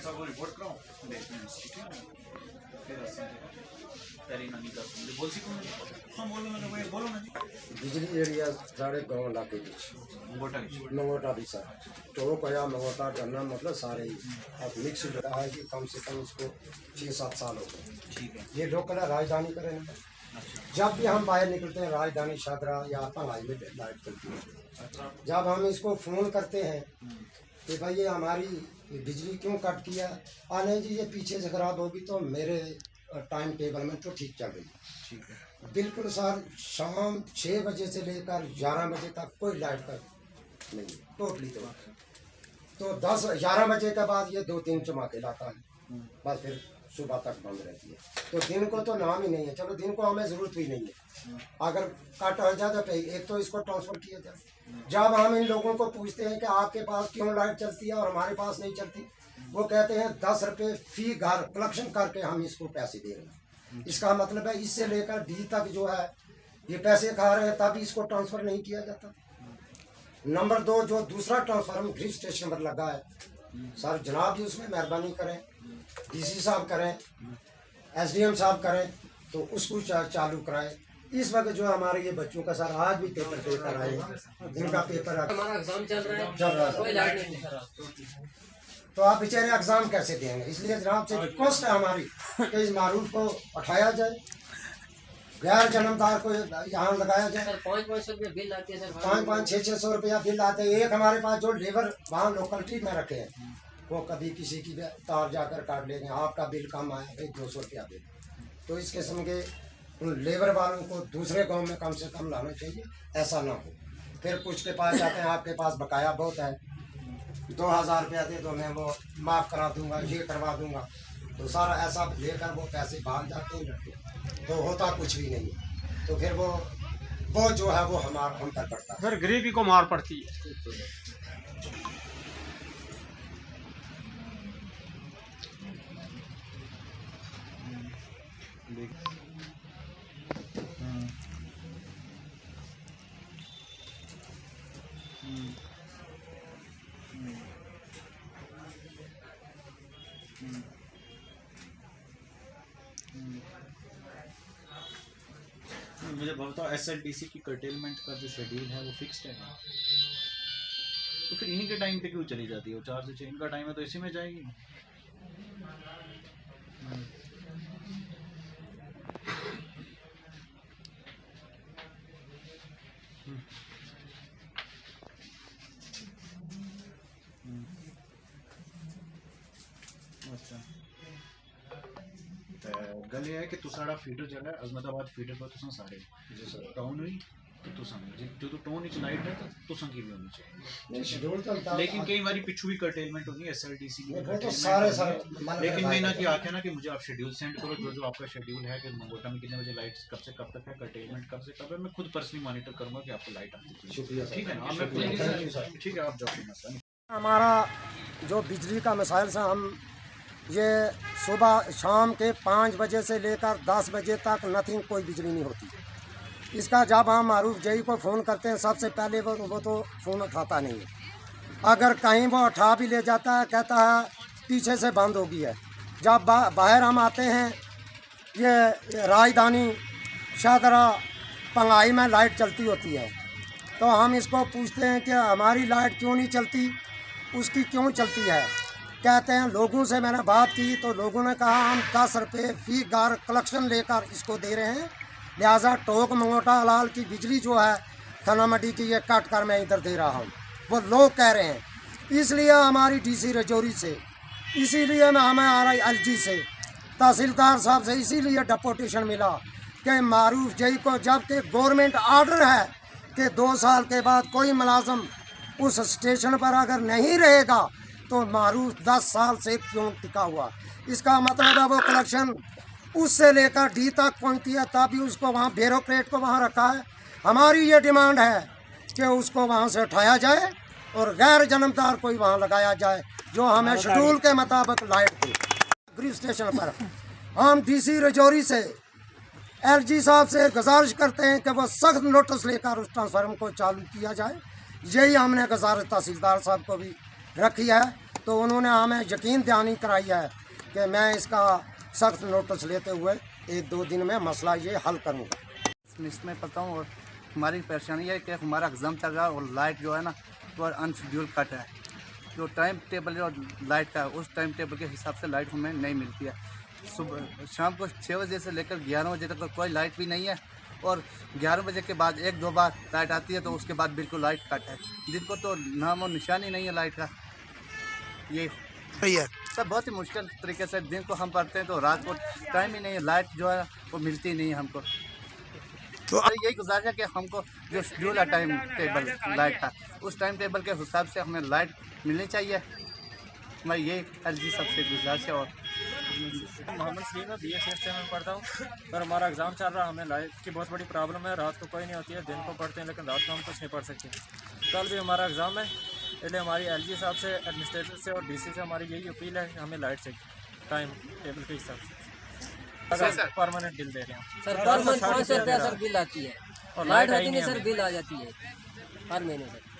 साहब को रिपोर्ट कराओ, देखते हैं ठीक है। फिर तेरी नानी का बोल सी कौन हाँ बोलो ना भाई, बोलो ना जी। बिजली एरिया सारे गाँव इलाके मंगोटा भी सर तो कया मंगोटा गन्ना मतलब सारे ही अब मिक्स रहा है कि कम से कम इसको 6-7 साल हो गए। ठीक है। ये लोग कला राजधानी करें, जब भी हम बाहर निकलते हैं राजधानी शादरा या पंगाई में लाइट चलती है। जब हम इसको फ़ोन करते हैं कि भाई ये हमारी बिजली क्यों कट किया, नहीं जी ये पीछे से खराब होगी, तो मेरे टाइम टेबल में तो ठीक चल रही है। ठीक है बिल्कुल सर, शाम 6 बजे से लेकर 11 बजे तक कोई लाइट का नहीं है टोटली। तो 10-11 बजे के बाद ये 2-3 चमाके लाता है, बस फिर सुबह तक बंद रहती है। तो दिन को तो नाम ही नहीं है, चलो दिन को हमें ज़रूरत भी नहीं है। अगर कट हो जाए तो एक तो इसको ट्रांसफ़र किया जाए। जब हम इन लोगों को पूछते हैं कि आपके पास क्यों लाइट चलती है और हमारे पास नहीं चलती, वो कहते हैं 10 रुपये फी घर कलेक्शन करके हम इसको पैसे दे रहे हैं। इसका मतलब है इससे लेकर डी तक जो है ये पैसे खा रहे हैं, तभी इसको ट्रांसफ़र नहीं किया जाता। नंबर 2, जो दूसरा ट्रांसफार्मर ग्रिड स्टेशन पर लगा है सर, जनाब जी उसमें मेहरबानी करें, डीसी साहब करें, एसडीएम साहब करें, तो उसको चालू कराएं। इस वक्त जो हमारे ये बच्चों का सर आज भी पेपर देकर आए, इनका पेपर हमारा एग्जाम चल रहा है, कोई लाइट नहीं है, तो आप बेचारे एग्जाम कैसे देंगे। इसलिए जनाब से रिक्वेस्ट है हमारी कि इस मारूफ को उठाया जाए, गैर जन्मदार को यहाँ लगाया जाए। सर 500 रुपये बिल आती है सर, 500-600 रुपया बिल आते हैं। एक हमारे पास जो लेबर वहाँ लोकलिटी में रखे हैं, वो कभी किसी की तार जाकर काट लेंगे, आपका बिल कम आया भाई 200 रुपया बिल। तो इस किस्म के उन लेबर वालों को दूसरे गांव में कम से कम लाना चाहिए, ऐसा ना हो। फिर कुछ के पास जाते हैं आपके पास बकाया बहुत है, 2000 रुपया दे दो मैं वो माफ़ करा दूंगा, ये करवा दूंगा, तो सारा ऐसा लेकर वो पैसे भाग जाते हैं लड़के, तो होता कुछ भी नहीं है। तो फिर वो जो है वो हम पर पड़ता है, फिर गरीबी को मार पड़ती है। मुझे बताओ एसएलडीसी की कर्टेलमेंट का जो शेड्यूल है वो फिक्स्ड है, तो फिर इन्हीं के टाइम पे क्यों चली जाती है? वो 4 से 6 इनका टाइम है तो इसी में जाएगी। अच्छा गल ये है कि तुसाड़ा फीडर जो है अजमताबाद फीडर पर तुसा सारे टाउन हुई तो तुसा जो तो टाउन विच लाइट है तो तुसा की भी होनी चाहिए। नहीं शेड्यूल चलता, लेकिन कई बारी पिछू भी कर्टेलमेंट होनी है एसएलडीसी की, वो तो सारे लेकिन मैं ना कि आके ना कि मुझे आप शेड्यूल सेंड करो, जो जो आपका शेड्यूल है कि मंगोटा में कितने बजे लाइट कब से कब तक है, कर्टेलमेंट कब से कब है, मैं खुद पर्सनली मॉनिटर करूंगा कि आपको लाइट आती है। शुक्रिया, ठीक है ना, ठीक है आप जाओ। हमारा जो बिजली का मसाइल से हम ये सुबह शाम के 5 बजे से लेकर 10 बजे तक नथिंग, कोई बिजली नहीं होती। इसका जब हम मारूफ जई को फ़ोन करते हैं सबसे पहले वो तो फ़ोन उठाता नहीं है। अगर कहीं वो उठा भी ले जाता है कहता है पीछे से बंद हो गई है। जब बाहर हम आते हैं ये राजधानी शादरा पंगाई में लाइट चलती होती है, तो हम इसको पूछते हैं कि हमारी लाइट क्यों नहीं चलती, उसकी क्यों चलती है। कहते हैं लोगों से मैंने बात की तो लोगों ने कहा हम 10 रुपये फी घर कलेक्शन लेकर इसको दे रहे हैं, लिहाजा टोक मंगोटा हलाल की बिजली जो है थाना मंडी की ये काट कर मैं इधर दे रहा हूँ, वो लोग कह रहे हैं। इसलिए हमारी डीसी रजौरी से, इसीलिए मैं हमें आ रही एलजी से, तहसीलदार साहब से इसीलिए डिपुटेशन मिला कि मारूफ जई को, जबकि गवर्नमेंट ऑर्डर है कि 2 साल के बाद कोई मुलाजम उस स्टेशन पर अगर नहीं रहेगा तो मारूफ 10 साल से क्यों टिका हुआ। इसका मतलब है वो कलेक्शन उससे लेकर डी तक पहुँचती है, तभी उसको वहाँ ब्यूरोक्रेट को वहाँ रखा है। हमारी ये डिमांड है कि उसको वहाँ से उठाया जाए और गैर जन्मदार कोई वहाँ लगाया जाए जो हमें शेड्यूल के मुताबिक लाइट दे। ग्रिड स्टेशन पर हम डीसी रजौरी से एलजी साहब से गुजारिश करते हैं कि वो सख्त नोटिस लेकर उस ट्रांसफार्मर को चालू किया जाए। यही हमने गुजारिश तहसीलदार साहब को भी रखी है। तो उन्होंने हमें यकीन दहानी कराई है कि मैं इसका सख्त नोटिस लेते हुए 1-2 दिन में मसला ये हल करूँगा। इसमें पता हूँ और हमारी परेशानी है कि हमारा एग्ज़ाम चल रहा है और लाइट जो है ना वो अनशेड्यूल कट है। जो टाइम टेबल जो लाइट का है उस टाइम टेबल के हिसाब से लाइट हमें नहीं मिलती है। सुबह शाम को 6 बजे से लेकर 11 बजे तक तो कोई लाइट भी नहीं है और 11 बजे के बाद 1-2 बार लाइट आती है तो उसके बाद बिल्कुल लाइट कट है। दिन को तो नाम और निशान ही नहीं है लाइट का। ये है सब बहुत ही मुश्किल तरीके से दिन को हम पढ़ते हैं तो रात को टाइम ही नहीं है, लाइट जो है वो मिलती नहीं है हमको। तो और यही गुजारिश है कि हमको जो शेड्यूल है टाइम टेबल लाइट का उस टाइम टेबल के हिसाब से हमें लाइट मिलनी चाहिए। मैं ये अर्जी सबसे गुजारिश है। और मोहम्मद सलीम है, BA6 से मैं पढ़ता हूँ। पर हमारा एग्ज़ाम चल रहा है, हमें लाइट की बहुत बड़ी प्रॉब्लम है। रात को कोई नहीं होती है, दिन को पढ़ते हैं लेकिन रात को हम कुछ नहीं पढ़ सकते। कल भी हमारा एग्ज़ाम है, इसलिए हमारी LG साहब से, एडमिनिस्ट्रेटर से और DC से हमारी यही अपील है कि हमें लाइट चाहिए टाइम टेबल के हिसाब से। अगर परमानेंट बिल दे रहे हैं सर पर मंथ 500 रुपया सर बिल आती है और लाइट लाइट होती आई नहीं नहीं सर, बिल आ जाती है हर महीने सर।